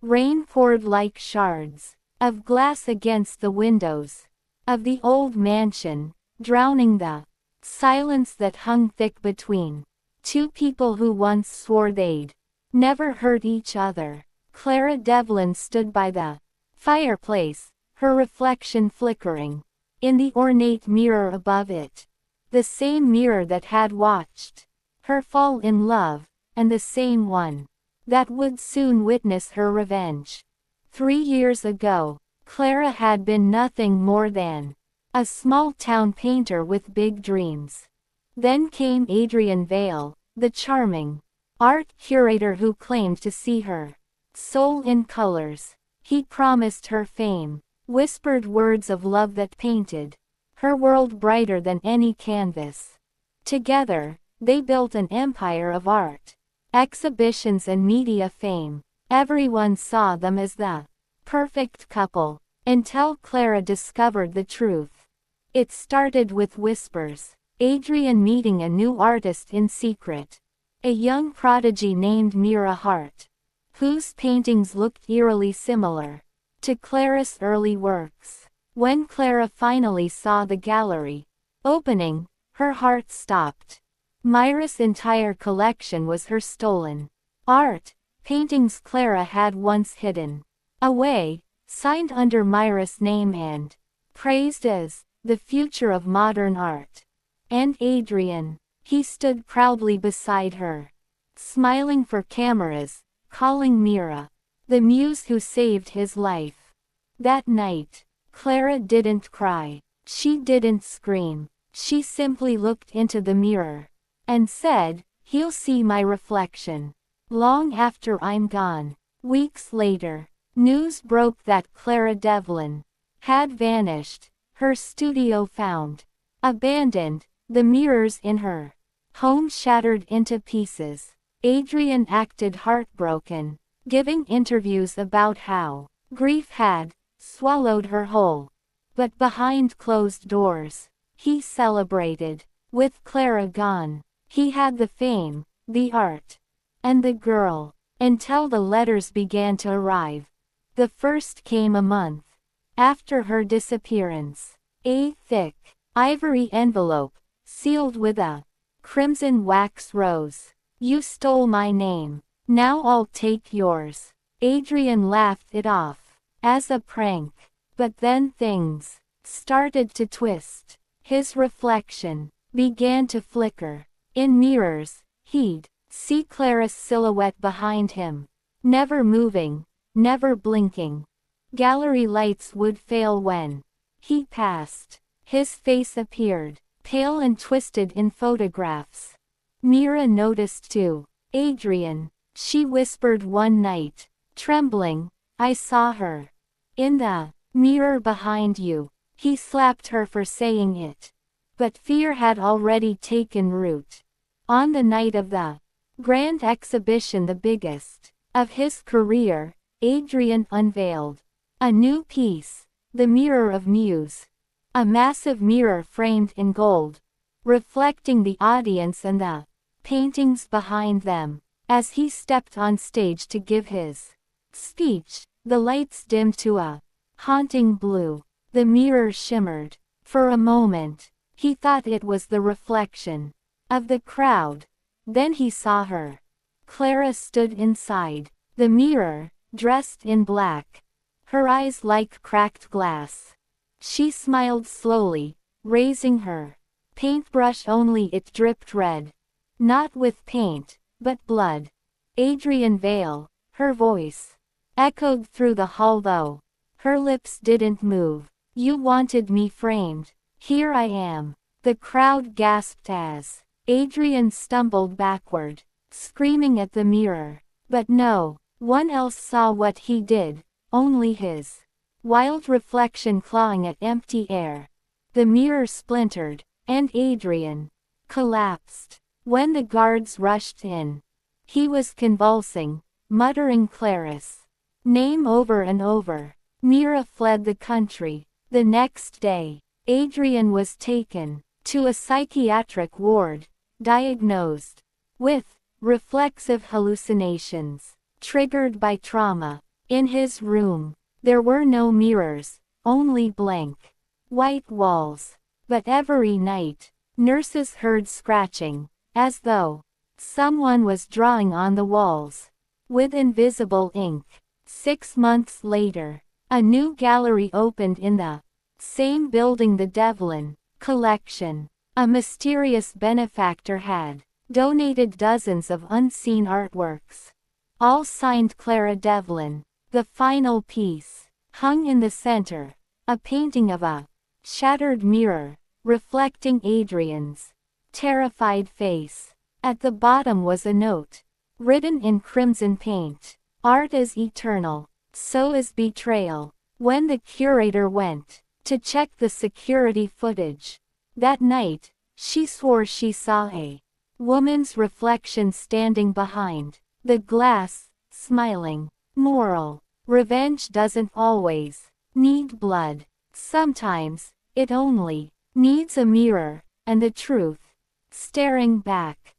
Rain poured like shards of glass against the windows of the old mansion, drowning the silence that hung thick between two people who once swore they'd never hurt each other. Clara Devlin stood by the fireplace, her reflection flickering in the ornate mirror above it. The same mirror that had watched her fall in love, and the same one that would soon witness her revenge. 3 years ago, Clara had been nothing more than a small-town painter with big dreams. Then came Adrian Vale, the charming art curator who claimed to see her soul in colors. He promised her fame, whispered words of love that painted her world brighter than any canvas. Together, they built an empire of art, exhibitions and media fame. Everyone saw them as the perfect couple, until Clara discovered the truth. It started with whispers. Adrian meeting a new artist in secret. A young prodigy named Mira Hart, whose paintings looked eerily similar to Clara's early works. When Clara finally saw the gallery opening, her heart stopped. Myra's entire collection was her stolen art, paintings Clara had once hidden away, signed under Myra's name and praised as the future of modern art. And Adrian, he stood proudly beside her, smiling for cameras, calling Mira the muse who saved his life. That night, Clara didn't cry, she didn't scream, she simply looked into the mirror and said, "He'll see my reflection long after I'm gone." Weeks later, news broke that Clara Devlin had vanished, her studio found abandoned, the mirrors in her home shattered into pieces. Adrian acted heartbroken, giving interviews about how grief had swallowed her whole. But behind closed doors, he celebrated. With Clara gone, he had the fame, the art, and the girl, until the letters began to arrive. The first came a month after her disappearance. A thick, ivory envelope, sealed with a crimson wax rose. "You stole my name. Now I'll take yours." Adrian laughed it off as a prank. But then things started to twist. His reflection began to flicker. In mirrors, he'd see Clara's silhouette behind him, never moving, never blinking. Gallery lights would fail when he passed. His face appeared, pale and twisted in photographs. Mira noticed too. "Adrian," she whispered one night, trembling, "I saw her in the mirror behind you." He slapped her for saying it. But fear had already taken root. On the night of the grand exhibition, the biggest of his career, Adrian unveiled a new piece, the Mirror of Muse. A massive mirror framed in gold, reflecting the audience and the paintings behind them. As he stepped on stage to give his speech, the lights dimmed to a haunting blue. The mirror shimmered. For a moment, he thought it was the reflection of the crowd. Then he saw her. Clara stood inside the mirror, dressed in black, her eyes like cracked glass. She smiled slowly, raising her paintbrush, only it dripped red. Not with paint, but blood. "Adrian Vale," her voice echoed through the hall though her lips didn't move. "You wanted me framed. Here I am." The crowd gasped as Adrian stumbled backward, screaming at the mirror. But no one else saw what he did, only his wild reflection clawing at empty air. The mirror splintered, and Adrian collapsed. When the guards rushed in, he was convulsing, muttering Clara's name over and over. Mira fled the country. The next day, Adrian was taken to a psychiatric ward, diagnosed with reflexive hallucinations triggered by trauma. In his room, there were no mirrors, only blank, white walls. But every night, nurses heard scratching, as though someone was drawing on the walls with invisible ink. 6 months later, a new gallery opened in the same building. The Devlin collection. A mysterious benefactor had donated dozens of unseen artworks, all signed Clara Devlin. The final piece, hung in the center, a painting of a shattered mirror, reflecting Adrian's terrified face. At the bottom was a note, written in crimson paint. Art is eternal, so is betrayal. When the curator went to check the security footage that night, she swore she saw a woman's reflection standing behind the glass, smiling. Moral: revenge doesn't always need blood. Sometimes, it only needs a mirror, and the truth staring back.